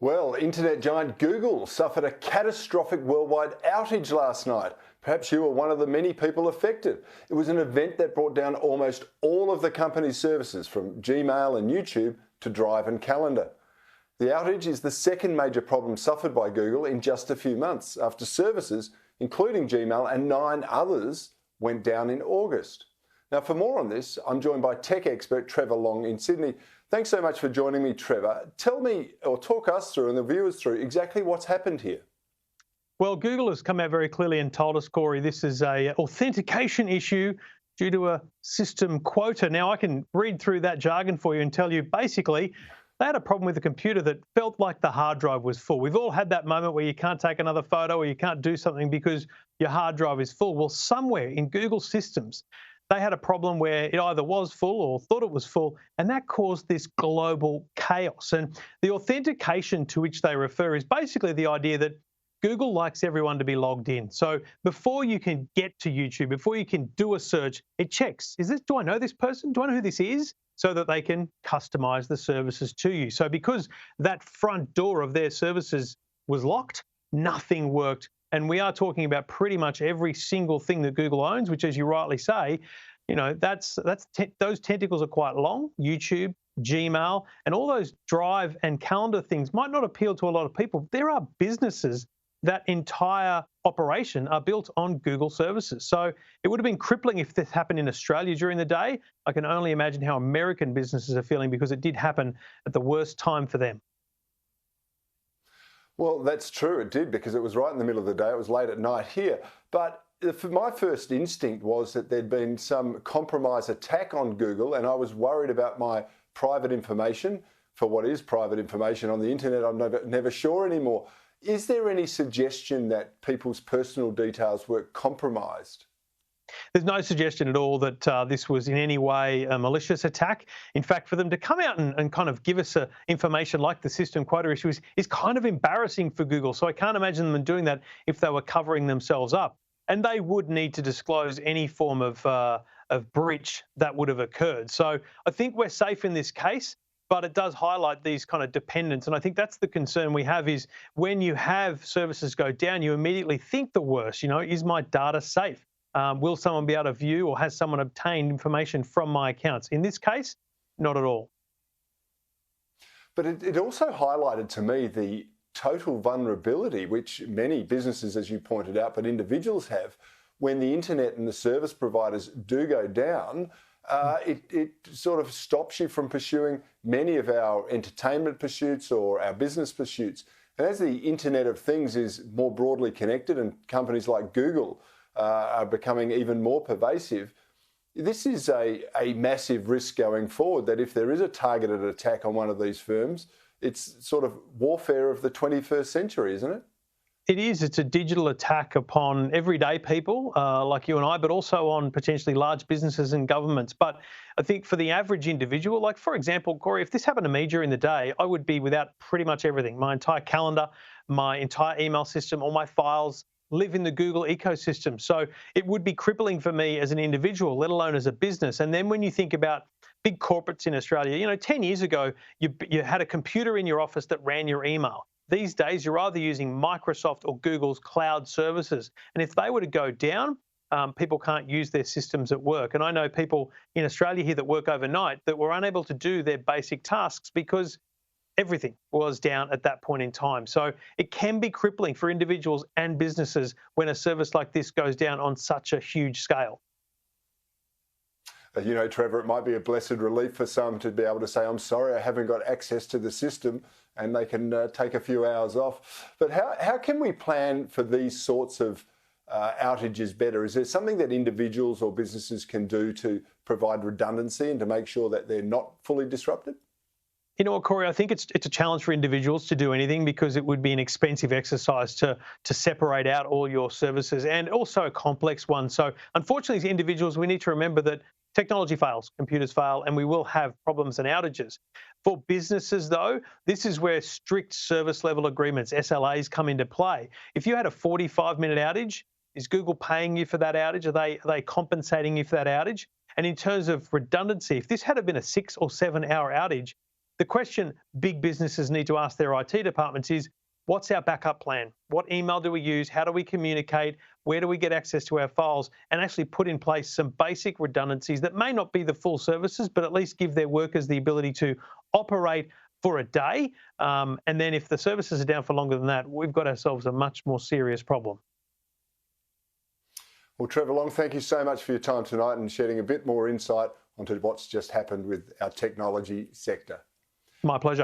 Well, internet giant Google suffered a catastrophic worldwide outage last night. Perhaps you were one of the many people affected. It was an event that brought down almost all of the company's services, from Gmail and YouTube to Drive and Calendar. The outage is the second major problem suffered by Google in just a few months, after services, including Gmail and 9 others, went down in August. Now, for more on this, I'm joined by tech expert Trevor Long in Sydney. Thanks so much for joining me, Trevor. Tell me, or talk us through and the viewers through, exactly what's happened here. Well, Google has come out very clearly and told us, Corey, this is a authentication issue due to a system quota. Now, I can read through that jargon for you and tell you, basically, they had a problem with the computer that felt like the hard drive was full. We've all had that moment where you can't take another photo or you can't do something because your hard drive is full. Well, somewhere in Google's systems, they had a problem where it either was full or thought it was full, and that caused this global chaos. And the authentication to which they refer is basically the idea that Google likes everyone to be logged in. So before you can get to YouTube, before you can do a search, it checks, do I know this person? Do I know who this is? So that they can customize the services to you. So because that front door of their services was locked, nothing worked. And we are talking about pretty much every single thing that Google owns, which, as you rightly say, those tentacles are quite long. YouTube, Gmail, and all those Drive and Calendar things might not appeal to a lot of people. There are businesses that entire operation are built on Google services. So it would have been crippling if this happened in Australia during the day. I can only imagine how American businesses are feeling, because it did happen at the worst time for them. Well, that's true. It did, because it was right in the middle of the day. It was late at night here. But my first instinct was that there'd been some compromise attack on Google, and I was worried about my private information. For what is private information on the internet, I'm never sure anymore. Is there any suggestion that people's personal details were compromised? There's no suggestion at all that this was in any way a malicious attack. In fact, for them to come out and kind of give us information like the system quota issue is kind of embarrassing for Google. So I can't imagine them doing that if they were covering themselves up. And they would need to disclose any form of breach that would have occurred. So I think we're safe in this case, but it does highlight these kind of dependents. And I think that's the concern we have, is when you have services go down, you immediately think the worst. Is my data safe? Will someone be able to view, or has someone obtained information from my accounts? In this case, not at all. But it also highlighted to me the total vulnerability which many businesses, as you pointed out, but individuals have when the internet and the service providers do go down. It sort of stops you from pursuing many of our entertainment pursuits or our business pursuits. And as the Internet of Things is more broadly connected and companies like Google are becoming even more pervasive, this is a massive risk going forward, that if there is a targeted attack on one of these firms, it's sort of warfare of the 21st century, isn't it? It is. It's a digital attack upon everyday people like you and I, but also on potentially large businesses and governments. But I think for the average individual, like, for example, Corey, if this happened to me during the day, I would be without pretty much everything. My entire calendar, my entire email system, all my files live in the Google ecosystem. So it would be crippling for me as an individual, let alone as a business. And then when you think about big corporates in Australia, 10 years ago, you had a computer in your office that ran your email. These days, you're either using Microsoft or Google's cloud services. And if they were to go down, people can't use their systems at work. And I know people in Australia here that work overnight that were unable to do their basic tasks because everything was down at that point in time. So it can be crippling for individuals and businesses when a service like this goes down on such a huge scale. Trevor, it might be a blessed relief for some to be able to say, I'm sorry, I haven't got access to the system, and they can take a few hours off. But how can we plan for these sorts of outages better? Is there something that individuals or businesses can do to provide redundancy and to make sure that they're not fully disrupted? You know what, Corey, I think it's a challenge for individuals to do anything, because it would be an expensive exercise to separate out all your services, and also a complex one. So unfortunately, as individuals, we need to remember that technology fails, computers fail, and we will have problems and outages. For businesses, though, this is where strict service level agreements, SLAs, come into play. If you had a 45-minute outage, is Google paying you for that outage? Are they compensating you for that outage? And in terms of redundancy, if this had been a 6 or 7 hour outage, the question big businesses need to ask their IT departments is, what's our backup plan? What email do we use? How do we communicate? Where do we get access to our files? And actually put in place some basic redundancies that may not be the full services, but at least give their workers the ability to operate for a day. And then if the services are down for longer than that, we've got ourselves a much more serious problem. Well, Trevor Long, thank you so much for your time tonight and shedding a bit more insight onto what's just happened with our technology sector. My pleasure.